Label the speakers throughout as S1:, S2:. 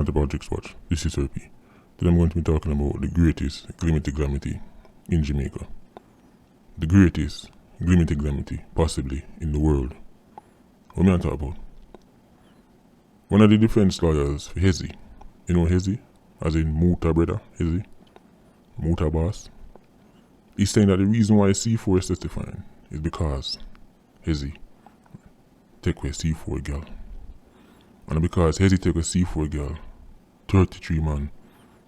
S1: Welcome to Politricks Watch. This is H0LE. Today I'm going to be talking about the greatest calamity in Jamaica. The greatest calamity possibly in the world. What am I talking about? One of the defense lawyers for H0LE. You know H0LE? As in Muta brother, H0LE. Muta boss. He's saying that the reason why C4 is testifying is because H0LE take away C4 girl. And because H0LE take a C4 girl, 33 man,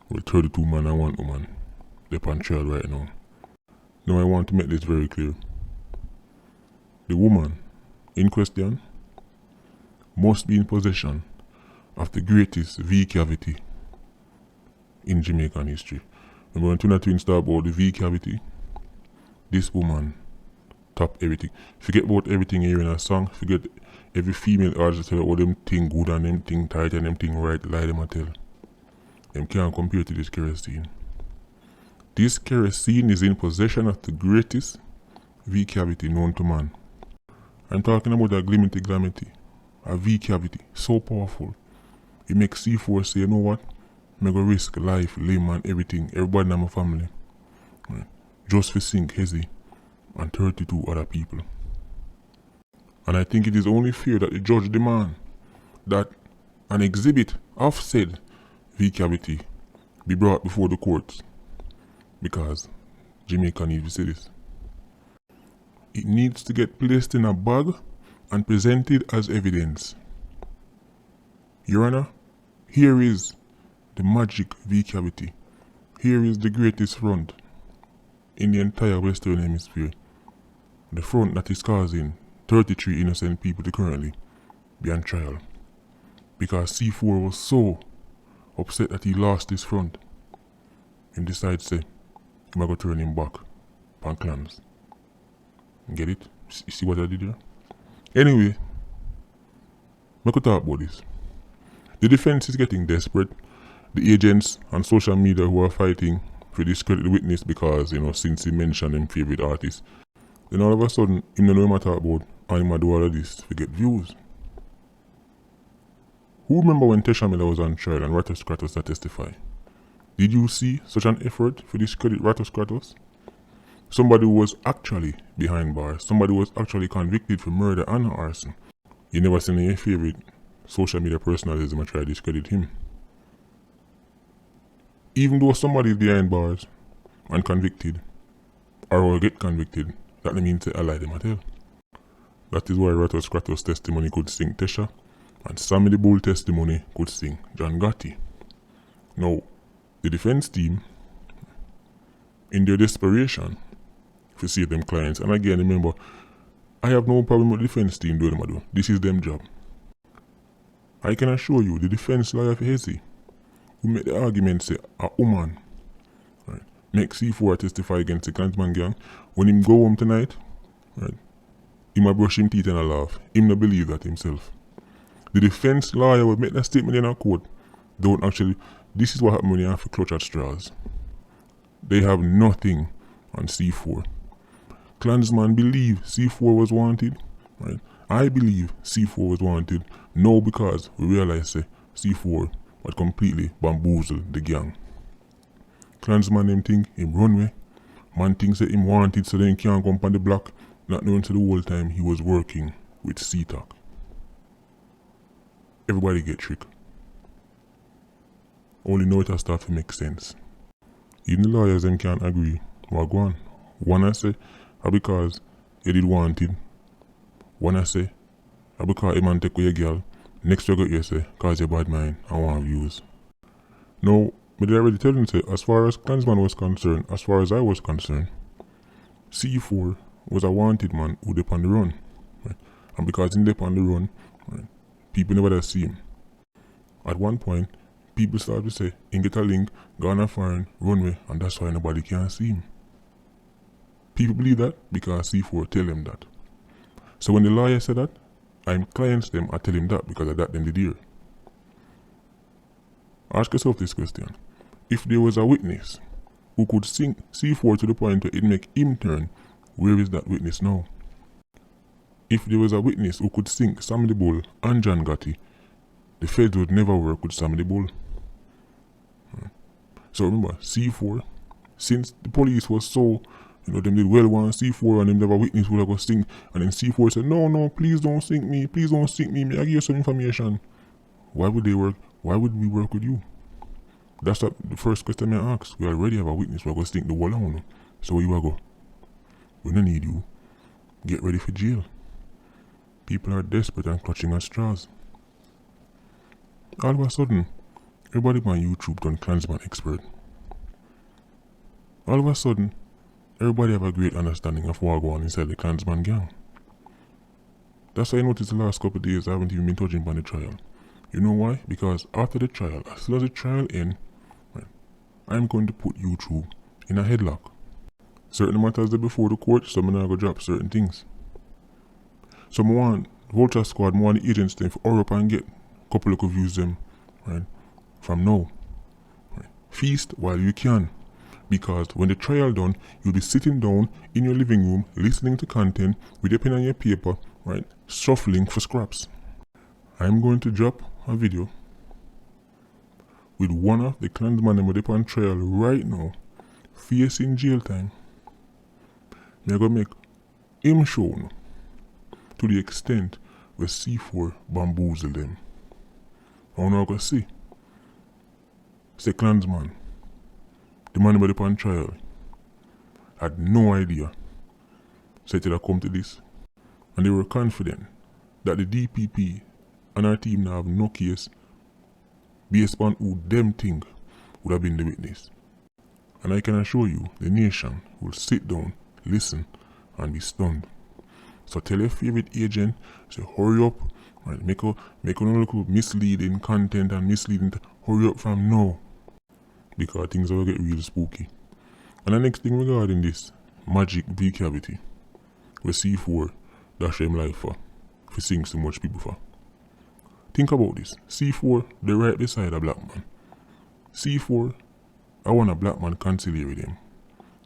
S1: well 32 man and 1 woman, they're on trial right now. Now I want to make this very clear. The woman in question must be in possession of the greatest V cavity in Jamaican history. Remember when Tuna Twins talk about the V cavity? This woman top everything. Forget about everything here in a song, forget every female artist tell all them thing good and them thing tight and them thing right, lie them a tell. Them can't compare to this Kerosene. This Kerosene is in possession of the greatest V cavity known to man. I'm talking about a calamity, a V cavity, so powerful. It makes C4 say, you know what? I'm gonna risk life, limb and everything, everybody in my family. Right. Just for sink H0LE and 32 other people. And I think it is only fair that the judge demand that an exhibit of said V cavity be brought before the courts, because Jamaica needs to see this. It needs to get placed in a bag and presented as evidence. Your Honor, here is the magic V cavity. Here is the greatest front in the entire Western Hemisphere. The front that is causing 33 innocent people to currently be on trial. Because C4 was so upset that he lost his front. He decided to say, I'm going to turn him back on clans. Get it? You see what I did here? Anyway, I could talk about this. The defense is getting desperate. The agents on social media who are fighting for discredit the witness because, since he mentioned them favorite artist, then all of a sudden, him don't know what I talk about, and him do all of this to get views. Who remember when H0LE was on trial and Kratos to testify? Did you see such an effort for discredit Kratos? Somebody who was actually behind bars, somebody who was actually convicted for murder and arson. You never seen any favorite social media personalities and try to discredit him. Even though somebody is behind bars and convicted, or will get convicted, that means they lie them at hell. That is why Kratos' testimony could sing Tesha, and Sammy the Bull testimony could sing John Gotti. Now, the defense team, in their desperation to save them clients, and again remember, I have no problem with the defense team doing what they do. This is them job. I can assure you, the defense lawyer for H0LE, who made the argument say a woman, right, make C4 testify against the Klansman gang, when him go home tonight, right, he might brush him teeth and a laugh. Him not believe that himself. The defense lawyer will make that statement in a court. Don't actually. This is what happens when you have to clutch at straws. They have nothing on C4. Klansman believe C4 was wanted. Right? I believe C4 was wanted. No, because we realize C4 was completely bamboozled the gang. Klansman them think him runway. Man thinks that him wanted so then he can't come on the block. Not knowing to the whole time he was working with C-Talk. Everybody get tricked. Only know it has started to make sense. Even the lawyers them can't agree. What go on? One I say, because he did wanted. One I say, because a man take away a girl. Next you got you say, cause you bad mind and want views. Now, but I already tell you say, as far as Klansman was concerned, as far as I was concerned, C4 was a wanted man who dep on the run. Right? And because he dep on the run, right, people never see him. At one point, people started to say, he get a link, go on a foreign, runway, and that's why nobody can see him. People believe that because C4 tell them that. So when the lawyer said that, I'm clients them, I tell him that because of that them did hear. Ask yourself this question. If there was a witness who could sink C4 to the point where it make him turn, where is that witness now? If there was a witness who could sink Sammy the Bull and John Gotti, the feds would never work with Sammy the Bull. So remember, C4, since the police was so, them did well one C4 and them never witness would have go sing. And then C4 said, no, please don't sing me, may I give you some information. Why would they work? Why would we work with you? That's the first question I ask. We already have a witness, we're going to stink the wall on. So where you are go? We don't need you. Get ready for jail. People are desperate and clutching at straws. All of a sudden, everybody on YouTube done Klansman expert. All of a sudden, everybody have a great understanding of what going on inside the Klansman gang. That's why I noticed the last couple of days I haven't even been touching upon the trial. You know why? Because after the trial, as soon as the trial ends, I'm going to put YouTube in a headlock. Certain matters are before the court, so I'm not going to drop certain things. So I want Vulture Squad, I want the agents to hurry up and get a couple of views them, right, from now. Right. Feast while you can. Because when the trial done, you'll be sitting down in your living room, listening to content, with your pen and your paper, right, shuffling for scraps. I'm going to drop a video with one of the Klansman them on trial right now, facing jail time. I'm going to make him show no, to the extent where C4 bamboozle them. I'm not going to see. Say Klansman, the man on trial, had no idea. Said till I come to this. And they were confident that the DPP and our team now have no case based upon who them think would have been the witness. And I can assure you, the nation will sit down, listen, and be stunned. So tell your favorite agent, say hurry up, right, make a little misleading content and misleading, hurry up from now. Because things will get real spooky. And the next thing regarding this, magic V cavity, where C4 dash him life for seeing so much people for. Think about this. C4, they right beside a black man. C4, I want a black man conciliate with him.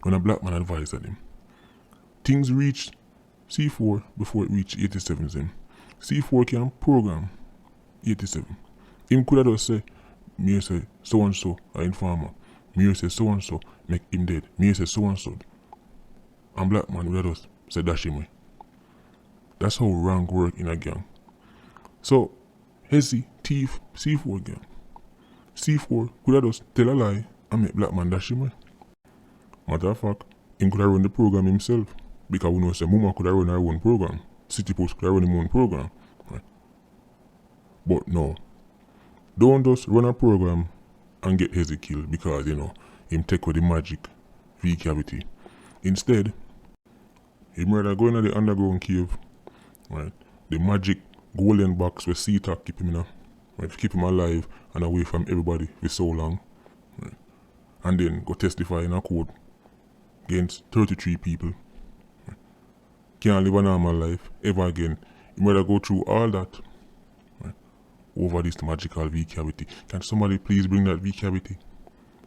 S1: When a black man advise at him. Things reach C4 before it reach 87's him. C4 can program 87. Him could have just say, me say so and so a informer. Me say so and so make him dead. Me say so and so. And black man would have just say dash him way. That's how rank work in a gang. So H0LE, thief, C4 gang. C4 could have just tell a lie and make black man dash him way. Matter of fact, him could have run the program himself. Because we know say Muma could have run her own program. City Post could have run his own program. Right? But no. Don't just run a program and get H0LE killed because, him take with the magic V cavity. Instead, him rather go into the underground cave, right? The magic golden box where C-Talk keep him in, right? Keep him alive and away from everybody for so long. Right? And then go testify in a court against 33 people. Right? Can't live a normal life ever again. Him rather go through all that. Over this magical V cavity. Can somebody please bring that V cavity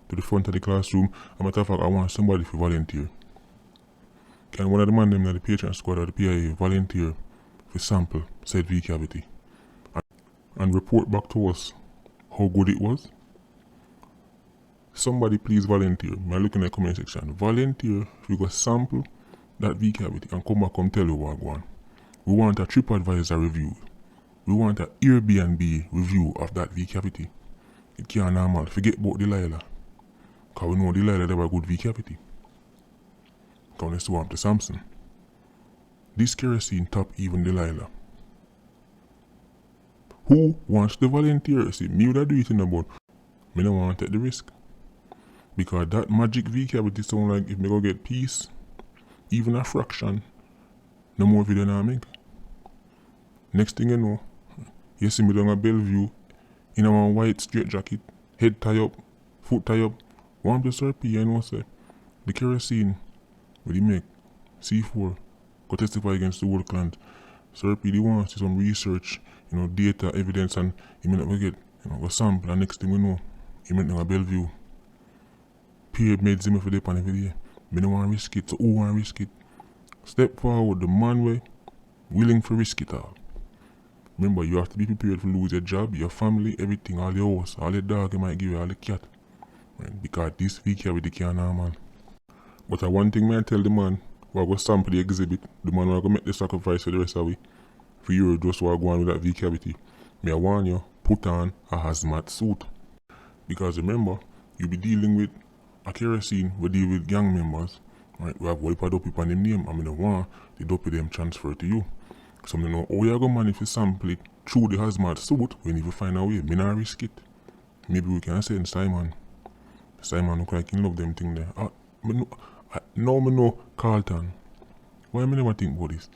S1: to the front of the classroom? As a matter of fact, I want somebody to volunteer. Can one of the man them that the patron squad or the PIA volunteer for sample said V cavity and report back to us how good it was? Somebody please volunteer. I look in the comment section. Volunteer if you go sample that V cavity and come back and tell you what going on. We want a TripAdvisor review. We want an Airbnb review of that V cavity. It can't normal. Forget about Delilah. Because we know Delilah have a good V cavity. Because let's swamp to Samson. This kerosene top even Delilah. Who wants to volunteer? See, me would do it in the boat. Me don't want to take the risk. Because that magic V cavity sound like if me go get peace, even a fraction, no more video now make. Next thing you know, you see me down a Bellevue in a white straight jacket, head tie up, foot tie up. One plus RP, I know say the kerosene what he make C4 go testify against the whole clan. So RP they want to see some research, data, evidence, and he may not get go sample, and next thing we know, he went down a Bellevue. Peer made him for the pan every day. Me don't want to risk it, so who want to risk it? Step forward, the man way willing to risk it all. Remember, you have to be prepared to lose your job, your family, everything, all your house, all your dog you might give you, all the cat. Right? Because this VK can't normal. But one thing may I tell the man who I go sample the exhibit, the man who I go make the sacrifice for the rest of it, for you just who I go on with that V cavity, may I warn you, put on a hazmat suit. Because remember, you be dealing with a kerosene, we deal with gang members, right? We have wipe a dopey on them name, and I don't want the dopey them transfer to you. So I don't know how you go man if you sample it through the hazmat suit, we need to find a way, me not risk it. Maybe we can send Simon. Simon look like he love them thing there. Now me know Carlton. Why me never think about this?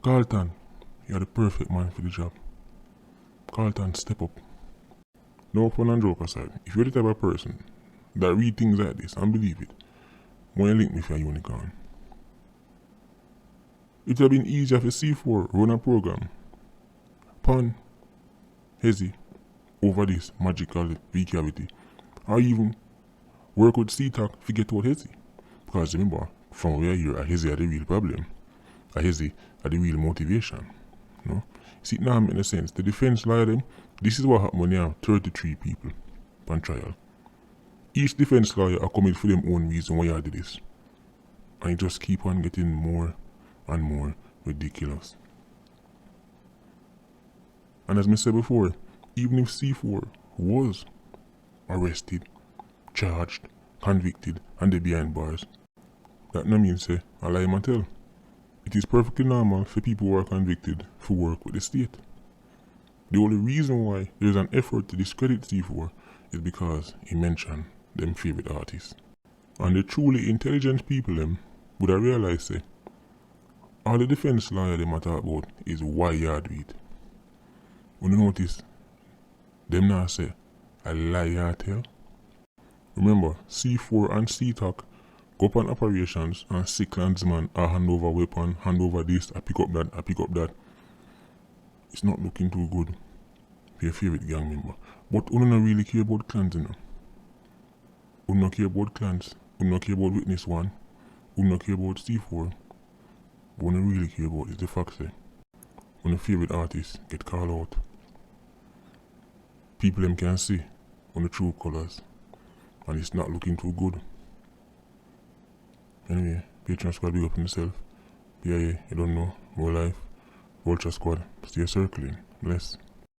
S1: Carlton, you're the perfect man for the job. Carlton, step up. No fun and joke aside, if you're the type of person that read things like this and believe it, why you link me for a unicorn? It would have been easier for C4 run a program pan H0LE over this magical V cavity, or even work with C-Talk to get out H0LE. Because remember, from where you're, H0LE are the real problem. H0LE are the real motivation. No? See, it now make no sense. The defense lawyer them, this is what happened when you have 33 people on trial. Each defense lawyer are coming for them own reason why you did this. And it just keep on getting more and more ridiculous. And as I said before, even if C4 was arrested, charged, convicted, and they behind bars, that no means say, I lie and tell. It is perfectly normal for people who are convicted to work with the state. The only reason why there is an effort to discredit C4 is because he mentioned them favorite artists. And the truly intelligent people them would have realized say, all the defense lawyer them talk about is why you do it. When you notice, them now say, I lie you tell. Remember, C4 and C-Talk go up on operations and see Klansman or hand over weapon, hand over this, I pick up that. It's not looking too good for your favorite gang member. But we don't really care about clans, you know. We don't care about clans. We don't care about Witness 1. We don't care about C4. But we don't really care about is the fact that when the favorite artists get called out, people them can see on the true colors, and it's not looking too good. Anyway, Patreon squad, big up on yourself. Yeah, you don't know, more life. Vulture squad, stay circling. Bless.